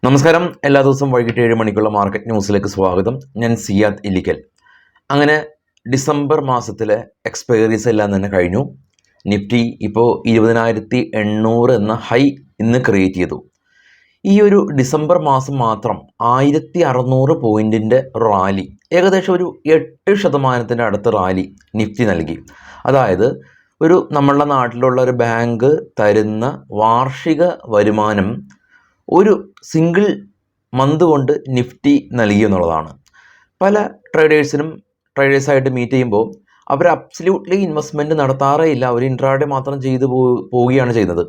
നമസ്കാരം. എല്ലാ ദിവസവും വൈകിട്ട് 7 മണിക്കുള്ള മാർക്കറ്റ് ന്യൂസിലേക്ക് സ്വാഗതം. ഞാൻ സിയാദ് ഇല്ലിക്കൽ. അങ്ങനെ ഡിസംബർ മാസത്തിലെ എക്സ്പയറീസ് എല്ലാം തന്നെ കഴിഞ്ഞു. നിഫ്റ്റി ഇപ്പോൾ 20,800 എന്ന ഹൈ ഇന്ന് ക്രിയേറ്റ് ചെയ്തു. ഈ ഒരു ഡിസംബർ മാസം മാത്രം 1600 പോയിൻറ്റിൻ്റെ റാലി, ഏകദേശം ഒരു 8% അടുത്ത് റാലി നിഫ്റ്റി നൽകി. അതായത് നമ്മളുടെ നാട്ടിലുള്ള ഒരു ബാങ്ക് തരുന്ന വാർഷിക വരുമാനം ഒരു സിംഗിൾ മന്ത് കൊണ്ട് നിഫ്റ്റി നൽകി എന്നുള്ളതാണ്. പല ട്രേഡേഴ്സായിട്ട് മീറ്റ് ചെയ്യുമ്പോൾ അവർ അബ്സല്യൂട്ട്ലി ഇൻവെസ്റ്റ്മെൻറ്റ് നടത്താറേ ഇല്ല. അവർ ഇൻട്രാഡേ മാത്രം ചെയ്തു പോവുകയാണ് ചെയ്യുന്നത്.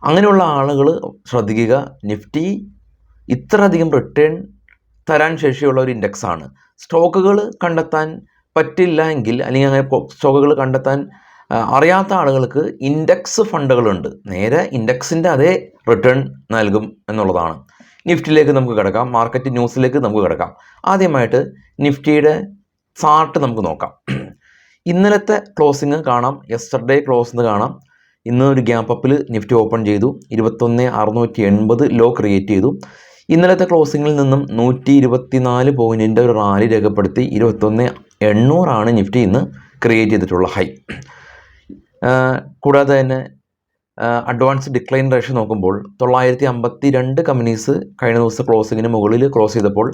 അങ്ങനെയുള്ള ആളുകൾ ശ്രദ്ധിക്കുക, നിഫ്റ്റി ഇത്രയധികം റിട്ടേൺ തരാൻ ശേഷിയുള്ള ഒരു ഇൻഡെക്സാണ്. സ്റ്റോക്കുകൾ കണ്ടെത്താൻ പറ്റില്ല എങ്കിൽ, അല്ലെങ്കിൽ അങ്ങനെ സ്റ്റോക്കുകൾ കണ്ടെത്താൻ അറിയാത്ത ആളുകൾക്ക് ഇൻഡെക്സ് ഫണ്ടുകളുണ്ട്. നേരെ ഇൻഡെക്സിൻ്റെ അതേ റിട്ടേൺ നൽകും എന്നുള്ളതാണ്. നിഫ്റ്റിയിലേക്ക് നമുക്ക് കിടക്കാം, മാർക്കറ്റ് ന്യൂസിലേക്ക് നമുക്ക് കിടക്കാം. ആദ്യമായിട്ട് നിഫ്റ്റിയുടെ ചാർട്ട് നമുക്ക് നോക്കാം. ഇന്നലത്തെ ക്ലോസിങ് കാണാം, യെസ്റ്റർഡേ ക്ലോസിങ് കാണാം. ഇന്ന് ഒരു ഗ്യാപ്പ് അപ്പിൽ നിഫ്റ്റി ഓപ്പൺ ചെയ്തു, 21,680 ലോ ക്രിയേറ്റ് ചെയ്തു. ഇന്നലത്തെ ക്ലോസിങ്ങിൽ നിന്നും 124 പോയിൻറ്റിൻ്റെ ഒരു റാലി രേഖപ്പെടുത്തി 21,800 നിഫ്റ്റി ഇന്ന് ക്രിയേറ്റ് ചെയ്തിട്ടുള്ള ഹൈ. കൂടാതെ തന്നെ അഡ്വാൻസ് ഡിക്ലൈൻ റേഷ്യോ നോക്കുമ്പോൾ 952 കമ്പനീസ് കഴിഞ്ഞ ദിവസം ക്ലോസിങ്ങിന് മുകളിൽ ക്ലോസ് ചെയ്തപ്പോൾ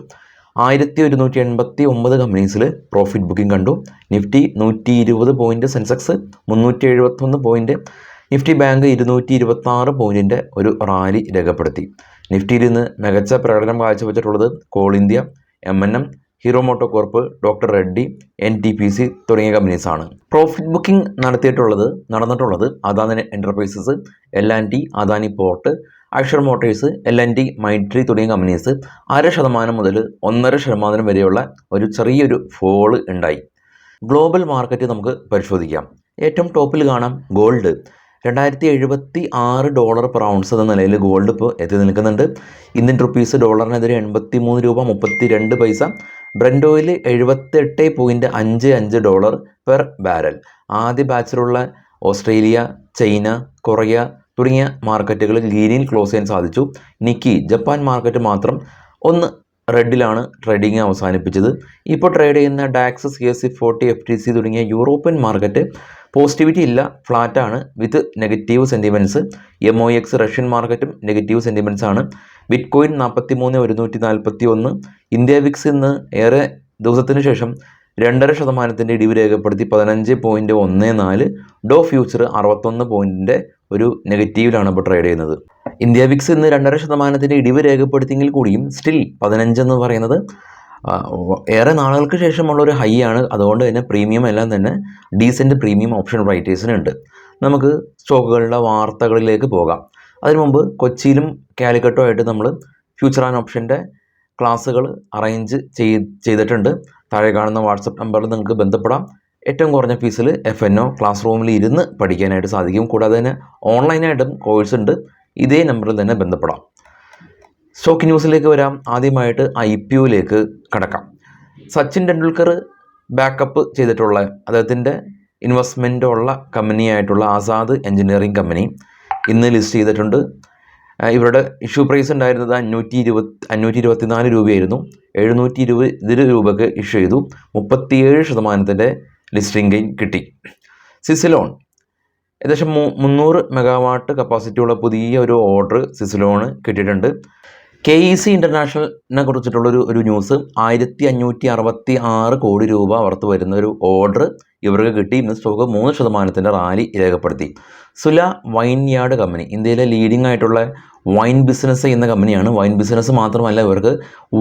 1189 കമ്പനീസിൽ പ്രോഫിറ്റ് ബുക്കിംഗ് കണ്ടു. Nifty 120 point, Sensex 371 point, Nifty bank 226 പോയിൻറ്റിൻ്റെ ഒരു റാലി രേഖപ്പെടുത്തി. നിഫ്റ്റിയിൽ ഇന്ന് മികച്ച പ്രകടനം കാഴ്ചവെച്ചിട്ടുള്ളത് Coal India, M&M, Hero MotoCorp, doctor Reddy, NTPC തുടങ്ങിയ കമ്പനീസാണ്. പ്രോഫിറ്റ് ബുക്കിംഗ് നടന്നിട്ടുള്ളത് Adani enterprises, L&T, Adani port, Eicher motors, L&T, Mindtree തുടങ്ങിയ കമ്പനീസ് 0.5% മുതൽ 1.5% വരെയുള്ള ഒരു ചെറിയൊരു ഫോള് ഉണ്ടായി. ഗ്ലോബൽ മാർക്കറ്റ് നമുക്ക് പരിശോധിക്കാം. ഏറ്റവും ടോപ്പിൽ കാണാം ഗോൾഡ്. $2,076 പെർ ഔൺസ് എന്ന നിലയിൽ ഗോൾഡ് ഇപ്പോൾ എത്തി നിൽക്കുന്നുണ്ട്. ഇന്ത്യൻ റുപ്പീസ് ഡോളറിനെതിരെ 83 രൂപ 32 പൈസ. Brent oil $78.55 per barrel. ആദ്യ ബാച്ചിലുള്ള ഓസ്ട്രേലിയ, ചൈന, കൊറിയ തുടങ്ങിയ മാർക്കറ്റുകളിൽ ഗ്രീനിൽ ക്ലോസ് ചെയ്യാൻ സാധിച്ചു. നിക്കി ജപ്പാൻ മാർക്കറ്റ് മാത്രം ഒന്ന് റെഡിലാണ് ട്രേഡിംഗ് അവസാനിപ്പിച്ചത്. ഇപ്പോൾ ട്രേഡ് ചെയ്യുന്ന ഡാക്സ്, CAC 40, FTSE തുടങ്ങിയ യൂറോപ്യൻ മാർക്കറ്റ് പോസിറ്റിവിറ്റി ഇല്ല, ഫ്ലാറ്റാണ് with negative sentiments. MOX Russian മാർക്കറ്റും നെഗറ്റീവ് സെൻറ്റിമെൻറ്റ്സ് ആണ്. ബിറ്റ്കോയിൻ 43,141. ഇന്ത്യ വിക്സ് ഇന്ന് ഏറെ ദിവസത്തിന് ശേഷം 2.5% ഇടിവ് രേഖപ്പെടുത്തി 15.14. ഡോ ഫ്യൂച്ചർ 61 പോയിൻറ്റിൻ്റെ ഒരു നെഗറ്റീവിലാണ് ഇപ്പോൾ ട്രേഡ് ചെയ്യുന്നത്. ഇന്ത്യ വിക്സ് ഇന്ന് 2.5% ഇടിവ് രേഖപ്പെടുത്തിയെങ്കിൽ കൂടിയും സ്റ്റിൽ 15 എന്ന് പറയുന്നത് ഏറെ നാളുകൾക്ക് ശേഷമുള്ള ഒരു ഹൈ ആണ്. അതുകൊണ്ട് തന്നെ പ്രീമിയം എല്ലാം തന്നെ ഡീസൻറ്റ് പ്രീമിയം ഓപ്ഷൻ റൈറ്റേഴ്സിനുണ്ട്. നമുക്ക് സ്റ്റോക്കുകളുടെ വാർത്തകളിലേക്ക് പോകാം. അതിനു മുമ്പ് കൊച്ചിയിലും കാലിക്കട്ടും ആയിട്ട് നമ്മൾ ഫ്യൂച്ചർ ആൻഡ് ഓപ്ഷൻ്റെ ക്ലാസ്സുകൾ അറേഞ്ച് ചെയ്തിട്ടുണ്ട്. താഴെ കാണുന്ന വാട്സപ്പ് നമ്പറിൽ നിങ്ങൾക്ക് ബന്ധപ്പെടാം. ഏറ്റവും കുറഞ്ഞ ഫീസിൽ FNO ക്ലാസ് റൂമിൽ ഇരുന്ന് പഠിക്കാനായിട്ട് സാധിക്കും. കൂടാതെ തന്നെ ഓൺലൈനായിട്ടും കോഴ്സ് ഉണ്ട്. ഇതേ നമ്പറിൽ തന്നെ ബന്ധപ്പെടാം. സ്റ്റോക്ക് ന്യൂസിലേക്ക് വരാം. ആദ്യമായിട്ട് IPOയിലേക്ക് കടക്കാം. സച്ചിൻ ടെണ്ടുൽക്കർ ബാക്കപ്പ് ചെയ്തിട്ടുള്ള അദ്ദേഹത്തിൻ്റെ ഇൻവെസ്റ്റ്മെൻ്റ് ഉള്ള കമ്പനിയായിട്ടുള്ള ആസാദ് എഞ്ചിനീയറിംഗ് കമ്പനി ഇന്ന് ലിസ്റ്റ് ചെയ്തിട്ടുണ്ട്. ഇവരുടെ ഇഷ്യൂ പ്രൈസ് ഉണ്ടായിരുന്നത് 524 രൂപയായിരുന്നു. 720 രൂപയ്ക്ക് ഇഷ്യൂ ചെയ്തു. 37% ലിസ്റ്റിംഗ് ഗെയിൻ കിട്ടി. സിസിലോൺ ഏകദേശം 300 മെഗാവാട്ട് കപ്പാസിറ്റിയുള്ള പുതിയ ഒരു ഓർഡർ സിസിലോണ് കിട്ടിയിട്ടുണ്ട്. KEC ഇൻ്റർനാഷണലിനെ കുറിച്ചിട്ടുള്ളൊരു ന്യൂസ്, 1566 കോടി രൂപ വർത്ത് വരുന്ന ഒരു ഓർഡർ ഇവർക്ക് കിട്ടി. ഇന്ന് സ്റ്റോക്ക് 3% റാലി രേഖപ്പെടുത്തി. സുല വൈൻ യാർഡ് കമ്പനി ഇന്ത്യയിലെ ലീഡിംഗ് ആയിട്ടുള്ള വൈൻ ബിസിനസ് ചെയ്യുന്ന കമ്പനിയാണ്. വൈൻ ബിസിനസ് മാത്രമല്ല, ഇവർക്ക്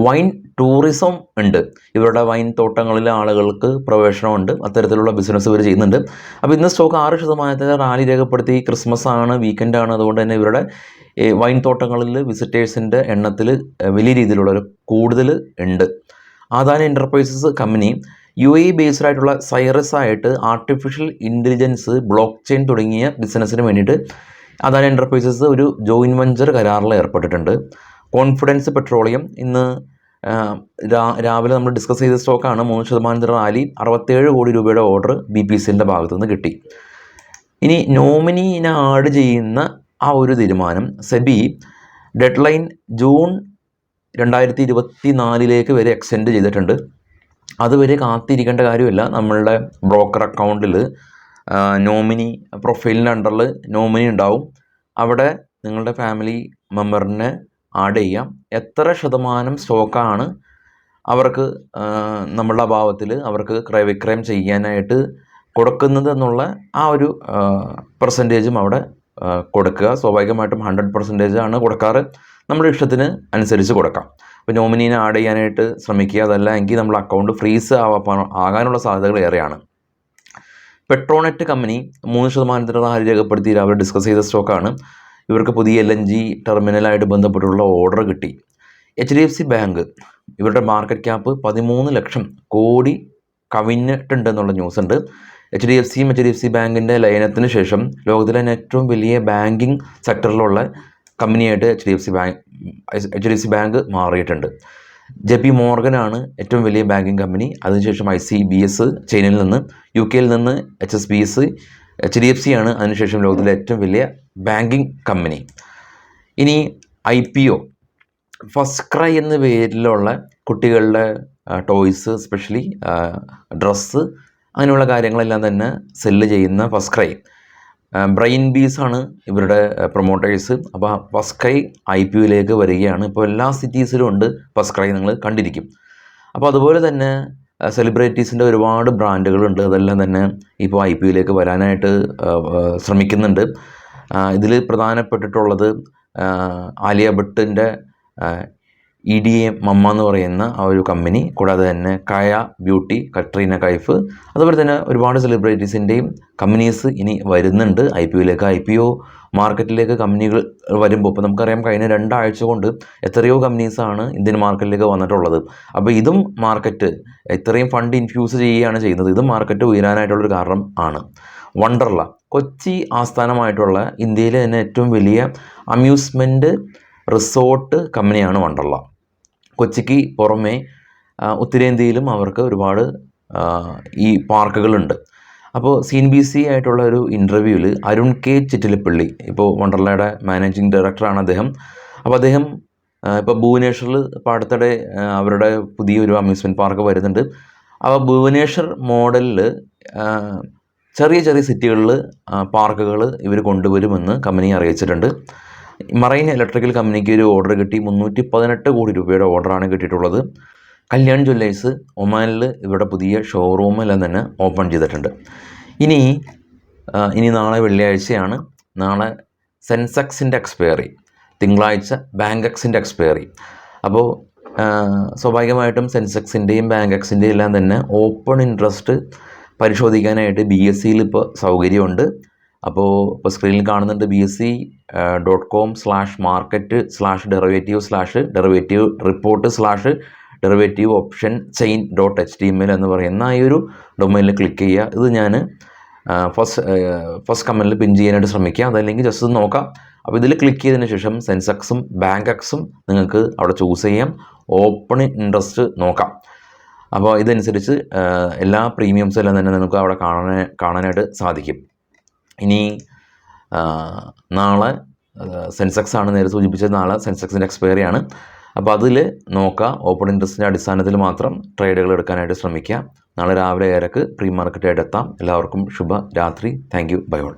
വൈൻ ടൂറിസം ഉണ്ട്. ഇവരുടെ വൈൻ തോട്ടങ്ങളിലെ ആളുകൾക്ക് പ്രവേശനമുണ്ട്. അത്തരത്തിലുള്ള ബിസിനസ് ഇവർ ചെയ്യുന്നുണ്ട്. അപ്പോൾ ഇന്ന് സ്റ്റോക്ക് 6% റാലി രേഖപ്പെടുത്തി. ക്രിസ്മസ് ആണ്, വീക്കെൻഡാണ്. അതുകൊണ്ട് തന്നെ ഇവരുടെ വൈൻ തോട്ടങ്ങളിൽ വിസിറ്റേഴ്സിൻ്റെ എണ്ണത്തിൽ വലിയ രീതിയിലുള്ളൊരു കൂടുതൽ ഉണ്ട്. Adani enterprises company UAE based ആയിട്ടുള്ള സൈറസ് ആയിട്ട് ആർട്ടിഫിഷ്യൽ ഇൻ്റലിജൻസ്, ബ്ലോക്ക് ചെയിൻ തുടങ്ങിയ ബിസിനസ്സിന് വേണ്ടിയിട്ട് അദാനി എൻ്റർപ്രൈസസ് ഒരു ജോയിൻറ്റ് വെഞ്ചർ കരാറിൽ ഏർപ്പെട്ടിട്ടുണ്ട്. കോൺഫിഡൻസ് പെട്രോളിയം ഇന്ന് രാവിലെ നമ്മൾ ഡിസ്കസ് ചെയ്ത സ്റ്റോക്കാണ്. 3% റാലി, 67 കോടി രൂപയുടെ ഓർഡർ BPCൻ്റെ ഭാഗത്തുനിന്ന് കിട്ടി. ഇനി നോമിനീനെ ആഡ് ചെയ്യുന്ന ആ ഒരു തീരുമാനം സെബി ഡെഡ് ലൈൻ ജൂൺ 2024 വരെ എക്സ്റ്റെൻഡ് ചെയ്തിട്ടുണ്ട്. അതുവരെ കാത്തിരിക്കേണ്ട കാര്യമില്ല. നമ്മളുടെ ബ്രോക്കർ അക്കൗണ്ടിൽ നോമിനി പ്രൊഫൈലിൻ്റെ അണ്ടറിൽ നോമിനി ഉണ്ടാവും. അവിടെ നിങ്ങളുടെ ഫാമിലി മെമ്പറിനെ ആഡ് ചെയ്യാം. എത്ര ശതമാനം സ്റ്റോക്കാണ് അവർക്ക് നമ്മളുടെ അഭാവത്തിൽ അവർക്ക് ക്രയവിക്രയം ചെയ്യാനായിട്ട് കൊടുക്കുന്നത് എന്നുള്ള ആ ഒരു പെർസെൻറ്റേജും അവിടെ കൊടുക്കുക. സ്വാഭാവികമായിട്ടും 100% ആണ് കൊടുക്കാറ്. നമ്മുടെ ഇഷ്ടത്തിന് അനുസരിച്ച് കൊടുക്കാം. അപ്പോൾ നോമിനീനെ ആഡ് ചെയ്യാനായിട്ട് ശ്രമിക്കുക. അതല്ല എങ്കിൽ നമ്മൾ അക്കൗണ്ട് ഫ്രീസ് ആകാനുള്ള സാധ്യതകൾ ഏറെയാണ്. പെട്രോനെറ്റ് കമ്പനി 3% റാലി രേഖപ്പെടുത്തി അവർ ഡിസ്കസ് ചെയ്ത സ്റ്റോക്കാണ്. ഇവർക്ക് പുതിയ LNG ടെർമിനലായിട്ട് ബന്ധപ്പെട്ടുള്ള ഓർഡർ കിട്ടി. HDFC ബാങ്ക് ഇവരുടെ market cap 13 lakh crore കവിഞ്ഞിട്ടുണ്ടെന്നുള്ള news ഉണ്ട്. HDFC ബാങ്കിൻ്റെ ലയനത്തിന് ശേഷം ലോകത്തിലെ ഏറ്റവും വലിയ ബാങ്കിങ് സെക്ടറിലുള്ള കമ്പനിയായിട്ട് HDFC ബാങ്ക് മാറിയിട്ടുണ്ട്. JP മോർഗനാണ് ഏറ്റവും വലിയ ബാങ്കിങ് കമ്പനി. അതിനുശേഷം ICBS ചൈനയിൽ നിന്ന്, UK നിന്ന് HSBC, HDFC ആണ് അതിനുശേഷം ലോകത്തിലെ ഏറ്റവും വലിയ ബാങ്കിങ് കമ്പനി. ഇനി IPO ഫസ്റ്റ് ക്രൈ എന്ന പേരിലുള്ള കുട്ടികളുടെ ടോയ്സ്, എസ്പെഷ്യലി ഡ്രസ്സ്, അങ്ങനെയുള്ള കാര്യങ്ങളെല്ലാം തന്നെ സെല്ല് ചെയ്യുന്ന ഫസ്റ്റ് ക്രൈ, ബ്രെയിൻ ബീസ് ആണ് ഇവരുടെ പ്രൊമോട്ടേഴ്സ്. അപ്പോൾ ഫസ്റ്റ് ക്രൈ IPOയിലേക്ക് വരികയാണ്. ഇപ്പോൾ എല്ലാ സിറ്റീസിലും ഉണ്ട് ഫസ്റ്റ് ക്രൈ, നിങ്ങൾ കണ്ടിരിക്കും. അപ്പോൾ അതുപോലെ തന്നെ സെലിബ്രിറ്റീസിൻ്റെ ഒരുപാട് ബ്രാൻഡുകളുണ്ട്. അതെല്ലാം തന്നെ ഇപ്പോൾ IPOയിലേക്ക് വരാനായിട്ട് ശ്രമിക്കുന്നുണ്ട്. ഇതിൽ പ്രധാനപ്പെട്ടിട്ടുള്ളത് ആലിയ ഭട്ടിൻ്റെ EDA മമ്മ എന്ന് പറയുന്ന ആ ഒരു കമ്പനി, കൂടാതെ തന്നെ കയ ബ്യൂട്ടി, കട്രീന കൈഫ്, അതുപോലെ തന്നെ ഒരുപാട് സെലിബ്രിറ്റീസിൻ്റെയും കമ്പനീസ് ഇനി വരുന്നുണ്ട് IPOയിലേക്ക്. IPO മാർക്കറ്റിലേക്ക് കമ്പനികൾ വരുമ്പോൾ ഇപ്പോൾ നമുക്കറിയാം കഴിഞ്ഞ 2 ആഴ്ച കൊണ്ട് എത്രയോ കമ്പനീസാണ് ഇന്ത്യൻ മാർക്കറ്റിലേക്ക് വന്നിട്ടുള്ളത്. അപ്പോൾ ഇതും മാർക്കറ്റ് ഇത്രയും ഫണ്ട് ഇൻഫ്യൂസ് ചെയ്യുകയാണ് ചെയ്യുന്നത്. ഇതും മാർക്കറ്റ് ഉയരാനായിട്ടുള്ളൊരു കാരണം ആണ്. വണ്ടർല കൊച്ചി ആസ്ഥാനമായിട്ടുള്ള ഇന്ത്യയിലെ തന്നെ ഏറ്റവും വലിയ അമ്യൂസ്മെൻറ്റ് റിസോർട്ട് കമ്പനിയാണ് വണ്ടർല. കൊച്ചിക്ക് പുറമെ ഉത്തരേന്ത്യയിലും അവർക്ക് ഒരുപാട് ഈ പാർക്കുകളുണ്ട്. അപ്പോൾ CNBC ആയിട്ടുള്ള ഒരു ഇൻ്റർവ്യൂവിൽ അരുൺ K ചിറ്റിലപ്പള്ളി, ഇപ്പോൾ വണ്ടർലയുടെ മാനേജിങ് ഡയറക്ടറാണ് അദ്ദേഹം. അപ്പോൾ അദ്ദേഹം ഇപ്പോൾ ഭുവനേശ്വറിൽ ഇപ്പോൾ അടുത്തിടെ അവരുടെ പുതിയൊരു അമ്യൂസ്മെൻറ്റ് പാർക്ക് വരുന്നുണ്ട്. അപ്പോൾ ഭുവനേശ്വർ മോഡലിൽ ചെറിയ സിറ്റികളിൽ പാർക്കുകൾ ഇവർ കൊണ്ടുവരുമെന്ന് കമ്പനി അറിയിച്ചിട്ടുണ്ട്. മറൈൻ ഇലക്ട്രിക്കൽ കമ്പനിക്ക് ഒരു ഓർഡർ കിട്ടി. 318 കോടി രൂപയുടെ ഓർഡറാണ് കിട്ടിയിട്ടുള്ളത്. കല്യാൺ ജ്വല്ലേഴ്സ് ഒമാനിൽ ഇവരുടെ പുതിയ ഷോറൂമെല്ലാം തന്നെ ഓപ്പൺ ചെയ്തിട്ടുണ്ട്. ഇനി നാളെ വെള്ളിയാഴ്ചയാണ്. നാളെ സെൻസെക്സിൻ്റെ എക്സ്പയറി, തിങ്കളാഴ്ച ബാങ്ക് എക്സിൻ്റെ എക്സ്പയറി. അപ്പോൾ സ്വാഭാവികമായിട്ടും സെൻസെക്സിൻ്റെയും ബാങ്ക് എക്സിൻ്റെയും എല്ലാം തന്നെ ഓപ്പൺ ഇൻട്രസ്റ്റ് പരിശോധിക്കാനായിട്ട് BSEയിൽ ഇപ്പോൾ സൗകര്യമുണ്ട്. അപ്പോൾ സ്ക്രീനിൽ കാണുന്നുണ്ട് bse.com/market/derivative/derivative report/derivative option chain.html എന്ന് പറയുന്ന ഈ ഒരു ഡൊമൈനിൽ ക്ലിക്ക് ചെയ്യുക. ഇത് ഞാൻ ഫസ്റ്റ് കമൻറ്റിൽ പിൻ ചെയ്യാനായിട്ട് ശ്രമിക്കുക. അതല്ലെങ്കിൽ ജസ്റ്റ് നോക്കാം. അപ്പോൾ ഇതിൽ ക്ലിക്ക് ചെയ്തതിന് ശേഷം സെൻസെക്സും ബാങ്ക് എക്സും നിങ്ങൾക്ക് അവിടെ ചൂസ് ചെയ്യാം. ഓപ്പൺ ഇൻട്രസ്റ്റ് നോക്കാം. അപ്പോൾ ഇതനുസരിച്ച് എല്ലാ പ്രീമിയംസും എല്ലാം തന്നെ നമുക്ക് അവിടെ കാണാനായിട്ട് സാധിക്കും. ഇനി നാളെ സെൻസെക്സ് ആണ് നേരെ സൂചിപ്പിച്ചത്. നാളെ സെൻസെക്സിൻ്റെ എക്സ്പയറി ആണ്. അപ്പോൾ അതിൽ നോക്കുക. ഓപ്പൺ ഇൻട്രസ്റ്റിൻ്റെ അടിസ്ഥാനത്തിൽ മാത്രം ട്രേഡുകൾ എടുക്കാനായിട്ട് ശ്രമിക്കുക. നാളെ രാവിലെ 7:00 പ്രീ മാർക്കറ്റായിട്ട് എത്താം. എല്ലാവർക്കും ശുഭരാത്രി. Thank you. Bye all.